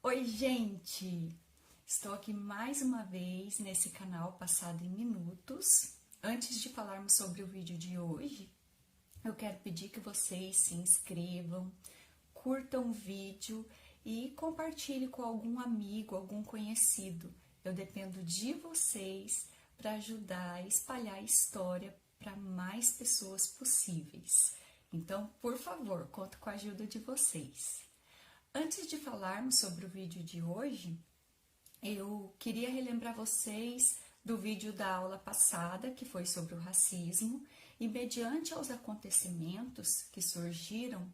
Oi, gente! Estou aqui mais uma vez nesse canal Passado em Minutos. Antes de falarmos sobre o vídeo de hoje, eu quero pedir que vocês se inscrevam, curtam o vídeo e compartilhem com algum amigo, algum conhecido. Eu dependo de vocês para ajudar a espalhar a história para mais pessoas possíveis. Então, por favor, conto com a ajuda de vocês. Antes de falarmos sobre o vídeo de hoje, eu queria relembrar vocês do vídeo da aula passada, que foi sobre o racismo, e mediante aos acontecimentos que surgiram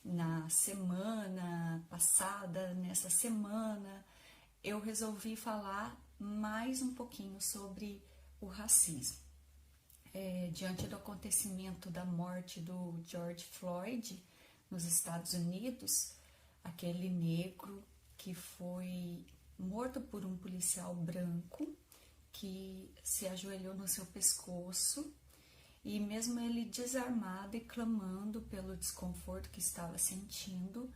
na semana passada, nessa semana, eu resolvi falar mais um pouquinho sobre o racismo. Diante do acontecimento da morte do George Floyd nos Estados Unidos, aquele negro que foi morto por um policial branco que se ajoelhou no seu pescoço e mesmo ele desarmado e clamando pelo desconforto que estava sentindo,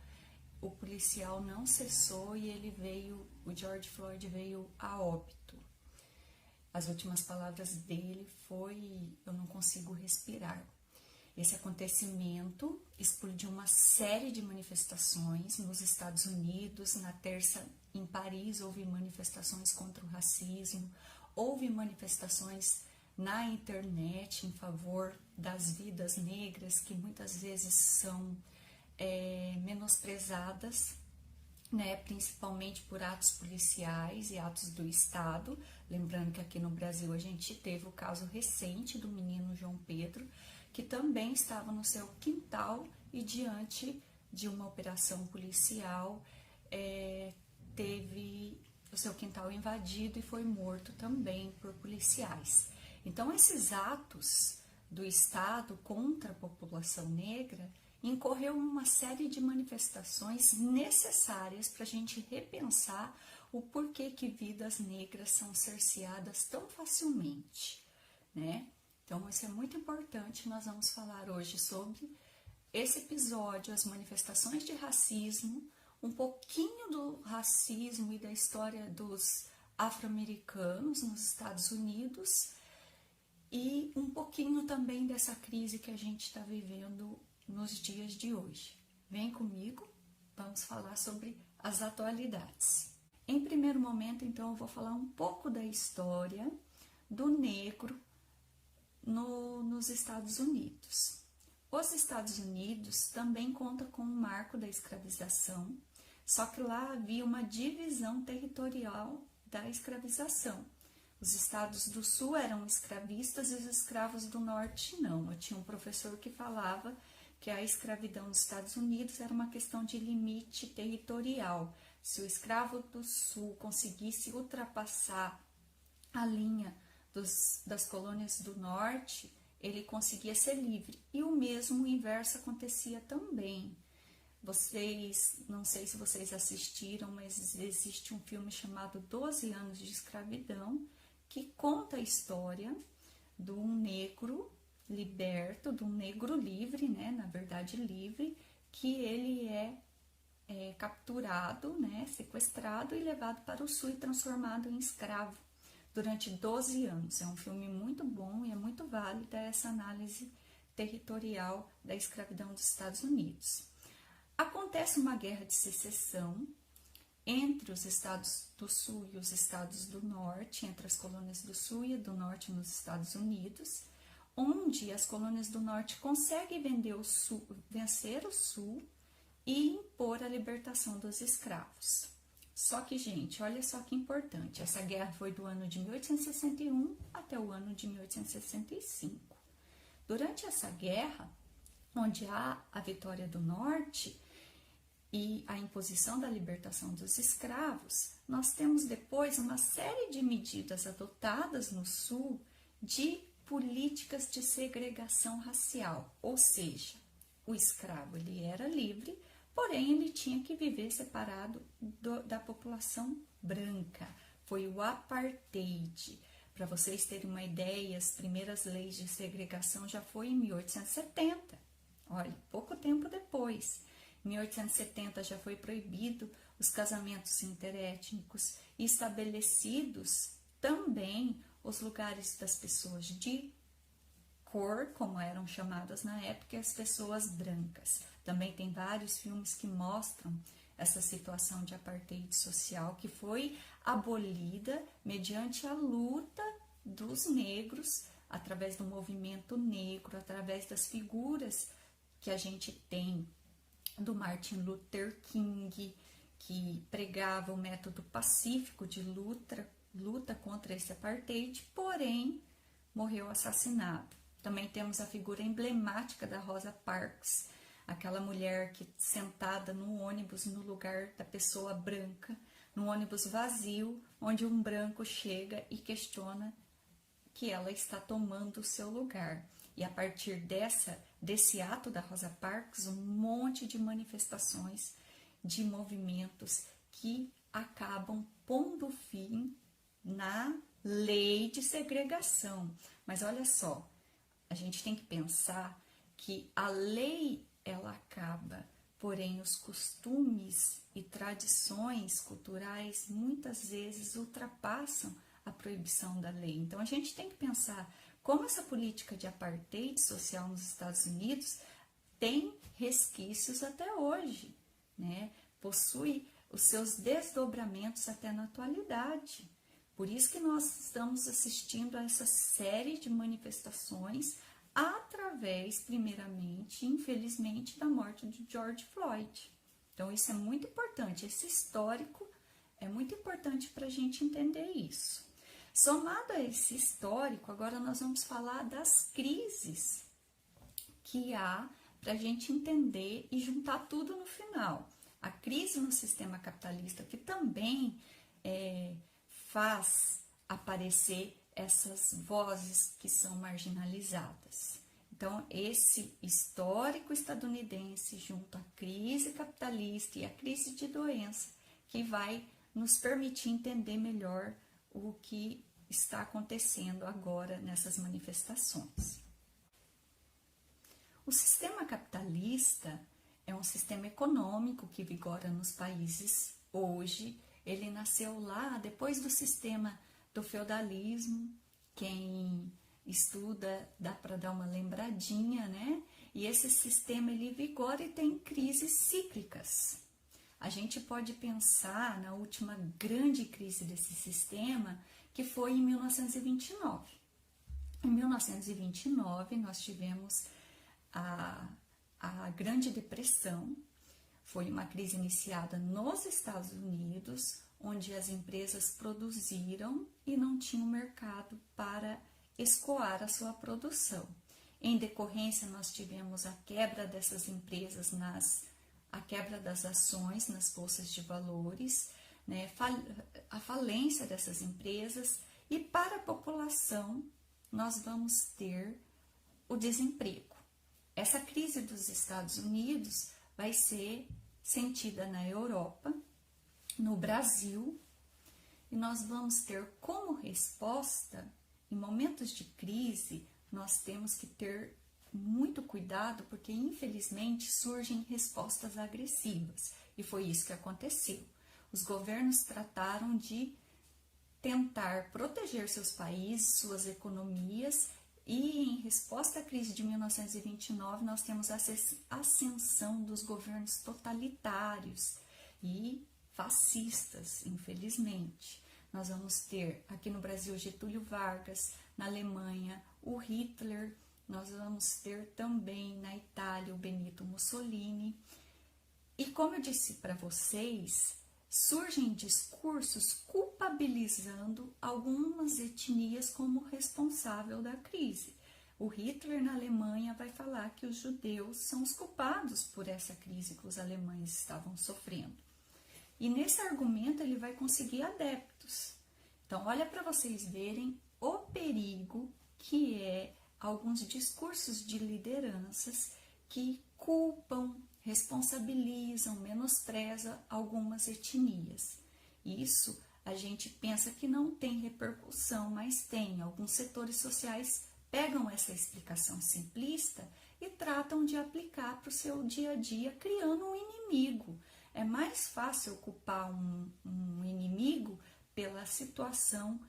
o policial não cessou e o George Floyd veio a óbito. As últimas palavras dele foi: "Eu não consigo respirar". Esse acontecimento explodiu uma série de manifestações nos Estados Unidos. Na terça, em Paris, houve manifestações contra o racismo, houve manifestações na internet em favor das vidas negras, que muitas vezes são menosprezadas, né, principalmente por atos policiais e atos do Estado. Lembrando que aqui no Brasil a gente teve o caso recente do menino João Pedro, que também estava no seu quintal e diante de uma operação policial teve o seu quintal invadido e foi morto também por policiais. Então esses atos do Estado contra a população negra incorreu uma série de manifestações necessárias para a gente repensar o porquê que vidas negras são cerceadas tão facilmente, né? Então, isso é muito importante. Nós vamos falar hoje sobre esse episódio, as manifestações de racismo, um pouquinho do racismo e da história dos afro-americanos nos Estados Unidos e um pouquinho também dessa crise que a gente está vivendo nos dias de hoje. Vem comigo, vamos falar sobre as atualidades. Em primeiro momento, então, eu vou falar um pouco da história do negro nos Estados Unidos. Os Estados Unidos também conta com um marco da escravização, só que lá havia uma divisão territorial da escravização. Os estados do sul eram escravistas e os escravos do norte não. Eu tinha um professor que falava que a escravidão nos Estados Unidos era uma questão de limite territorial. Se o escravo do sul conseguisse ultrapassar a linha das colônias do norte, ele conseguia ser livre. E o mesmo inverso acontecia também. Não sei se vocês assistiram, mas existe um filme chamado 12 Anos de Escravidão, que conta a história de um negro liberto, de um negro livre, né, na verdade livre, que ele é capturado, né, sequestrado e levado para o sul e transformado em escravo durante 12 anos. É um filme muito bom e é muito válida essa análise territorial da escravidão dos Estados Unidos. Acontece uma guerra de secessão entre os estados do sul e os estados do norte, entre as colônias do sul e do norte nos Estados Unidos, onde as colônias do norte conseguem vencer o sul e impor a libertação dos escravos. Só que, gente, olha só que importante, essa guerra foi do ano de 1861 até o ano de 1865. Durante essa guerra, onde há a vitória do norte e a imposição da libertação dos escravos, nós temos depois uma série de medidas adotadas no sul de políticas de segregação racial, ou seja, o escravo ele era livre, porém ele tinha que viver separado da população branca. Foi o apartheid. Para vocês terem uma ideia, as primeiras leis de segregação já foi em 1870. Olha, pouco tempo depois. Em 1870 já foi proibido os casamentos interétnicos, e estabelecidos também os lugares das pessoas de cor, como eram chamadas na época, e as pessoas brancas. Também tem vários filmes que mostram essa situação de apartheid social que foi abolida mediante a luta dos negros, através do movimento negro, através das figuras que a gente tem do Martin Luther King, que pregava o método pacífico de luta contra esse apartheid, porém morreu assassinado. Também temos a figura emblemática da Rosa Parks, aquela mulher que sentada no ônibus no lugar da pessoa branca, num ônibus vazio, onde um branco chega e questiona que ela está tomando o seu lugar. E a partir desse ato da Rosa Parks, um monte de manifestações, de movimentos que acabam pondo fim na lei de segregação. Mas olha só, a gente tem que pensar que a lei ela acaba, porém os costumes e tradições culturais muitas vezes ultrapassam a proibição da lei. Então a gente tem que pensar como essa política de apartheid social nos Estados Unidos tem resquícios até hoje, né? Possui os seus desdobramentos até na atualidade. Por isso que nós estamos assistindo a essa série de manifestações através, primeiramente, infelizmente, da morte de George Floyd. Então isso é muito importante, esse histórico é muito importante para a gente entender isso. Somado a esse histórico, agora nós vamos falar das crises que há para a gente entender e juntar tudo no final. A crise no sistema capitalista, que também faz aparecer essas vozes que são marginalizadas. Então, esse histórico estadunidense junto à crise capitalista e à crise de doença, que vai nos permitir entender melhor o que está acontecendo agora nessas manifestações. O sistema capitalista é um sistema econômico que vigora nos países hoje. Ele nasceu lá depois do sistema do feudalismo. Quem estuda dá para dar uma lembradinha, né? E esse sistema ele vigora e tem crises cíclicas. A gente pode pensar na última grande crise desse sistema, que foi em 1929. Em 1929, nós tivemos a Grande Depressão. Foi uma crise iniciada nos Estados Unidos, onde as empresas produziram e não tinham mercado para escoar a sua produção. Em decorrência, nós tivemos a quebra dessas empresas, a quebra das ações nas bolsas de valores, né, a falência dessas empresas, e para a população nós vamos ter o desemprego. Essa crise dos Estados Unidos vai ser sentida na Europa, no Brasil, e nós vamos ter como resposta, em momentos de crise, nós temos que ter muito cuidado, porque infelizmente surgem respostas agressivas, e foi isso que aconteceu. Os governos trataram de tentar proteger seus países, suas economias, e em resposta à crise de 1929, nós temos a ascensão dos governos totalitários e fascistas, infelizmente. Nós vamos ter aqui no Brasil Getúlio Vargas, na Alemanha o Hitler, nós vamos ter também na Itália o Benito Mussolini. E como eu disse para vocês, surgem discursos culpabilizando algumas etnias como responsável da crise. O Hitler na Alemanha vai falar que os judeus são os culpados por essa crise que os alemães estavam sofrendo. E nesse argumento ele vai conseguir adeptos. Então olha para vocês verem o perigo que é alguns discursos de lideranças que culpam, responsabilizam, menosprezam algumas etnias. Isso a gente pensa que não tem repercussão, mas tem. Alguns setores sociais pegam essa explicação simplista e tratam de aplicar para o seu dia a dia, criando um inimigo. é mais fácil culpar um inimigo pela situação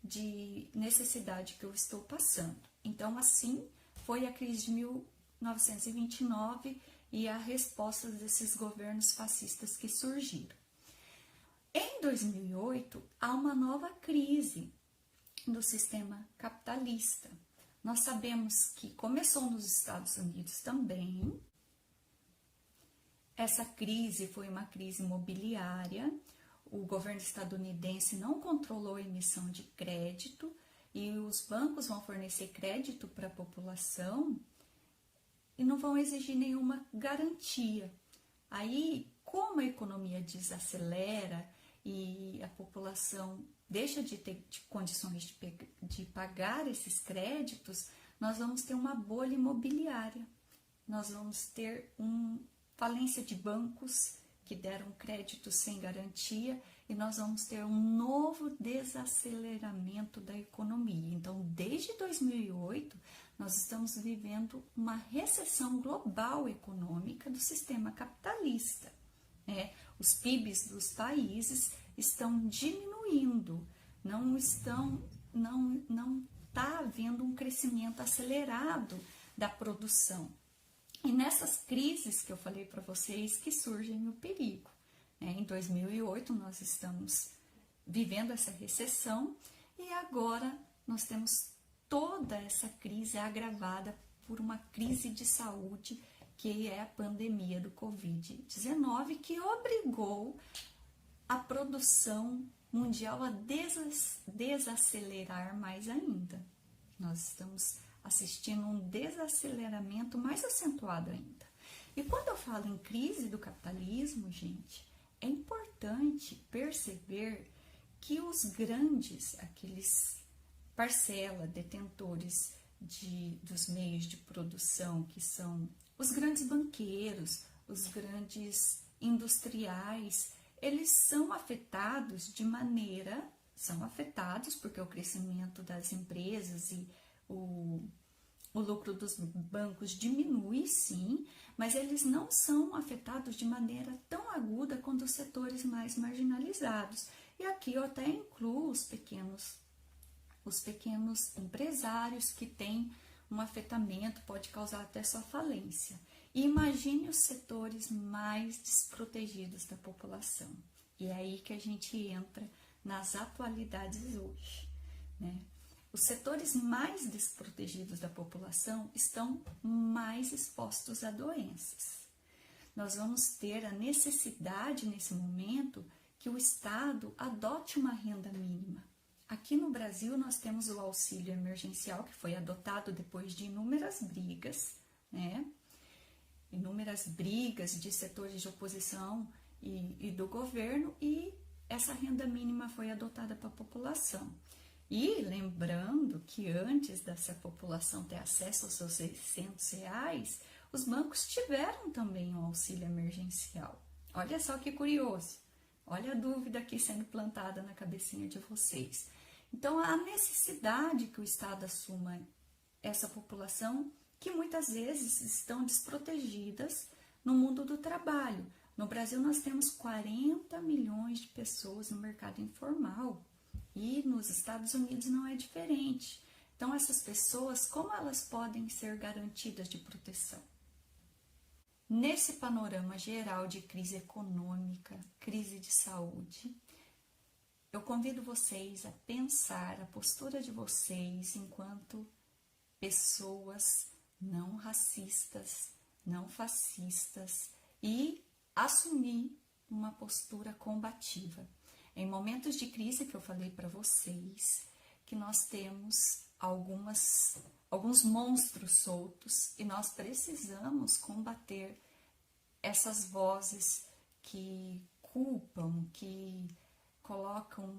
de necessidade que eu estou passando. Então, assim, foi a crise de 1929 e a resposta desses governos fascistas que surgiram. Em 2008, há uma nova crise do sistema capitalista. Nós sabemos que começou nos Estados Unidos também. Essa crise foi uma crise imobiliária. O governo estadunidense não controlou a emissão de crédito e os bancos vão fornecer crédito para a população e não vão exigir nenhuma garantia. Aí, como a economia desacelera e a população deixa de ter condições de pagar esses créditos, nós vamos ter uma bolha imobiliária. Nós vamos ter falência de bancos que deram crédito sem garantia e nós vamos ter um novo desaceleramento da economia. Então, desde 2008, nós estamos vivendo uma recessão global econômica do sistema capitalista. Os PIBs dos países estão diminuindo, não está havendo um crescimento acelerado da produção. E nessas crises que eu falei para vocês que surgem o perigo. Em 2008 nós estamos vivendo essa recessão e agora nós temos toda essa crise agravada por uma crise de saúde que é a pandemia do Covid-19, que obrigou a produção mundial a desacelerar mais ainda. Nós estamos assistindo um desaceleramento mais acentuado ainda. E quando eu falo em crise do capitalismo, gente, é importante perceber que os grandes, aqueles detentores dos meios de produção, que são os grandes banqueiros, os grandes industriais, eles são afetados porque o crescimento das empresas e o lucro dos bancos diminui, sim, mas eles não são afetados de maneira tão aguda quanto os setores mais marginalizados. E aqui eu até incluo os pequenos empresários que têm um afetamento, pode causar até sua falência. E imagine os setores mais desprotegidos da população. E é aí que a gente entra nas atualidades hoje, Os setores mais desprotegidos da população estão mais expostos a doenças. Nós vamos ter a necessidade, nesse momento, que o Estado adote uma renda mínima. Aqui no Brasil, nós temos o auxílio emergencial, que foi adotado depois de inúmeras brigas, Inúmeras brigas de setores de oposição e do governo, e essa renda mínima foi adotada para a população. E lembrando que antes dessa população ter acesso aos seus R$600, os bancos tiveram também um auxílio emergencial. Olha só que curioso, olha a dúvida aqui sendo plantada na cabecinha de vocês. Então, a necessidade que o Estado assuma essa população que muitas vezes estão desprotegidas no mundo do trabalho. No Brasil, nós temos 40 milhões de pessoas no mercado informal. E nos Estados Unidos não é diferente. Então, essas pessoas, como elas podem ser garantidas de proteção? Nesse panorama geral de crise econômica, crise de saúde, eu convido vocês a pensar a postura de vocês enquanto pessoas não racistas, não fascistas e assumir uma postura combativa. Em momentos de crise que eu falei para vocês, que nós temos alguns monstros soltos e nós precisamos combater essas vozes que culpam, que colocam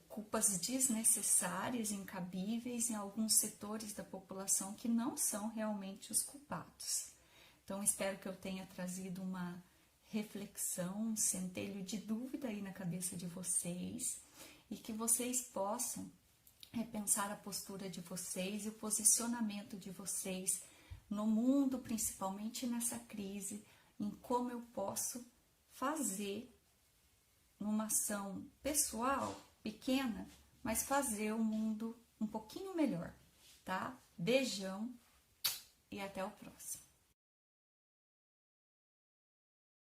culpas desnecessárias, incabíveis em alguns setores da população que não são realmente os culpados. Então, espero que eu tenha trazido uma reflexão, um centelho de dúvida aí na cabeça de vocês e que vocês possam repensar a postura de vocês e o posicionamento de vocês no mundo, principalmente nessa crise, em como eu posso fazer uma ação pessoal pequena, mas fazer o mundo um pouquinho melhor, tá? Beijão e até o próximo.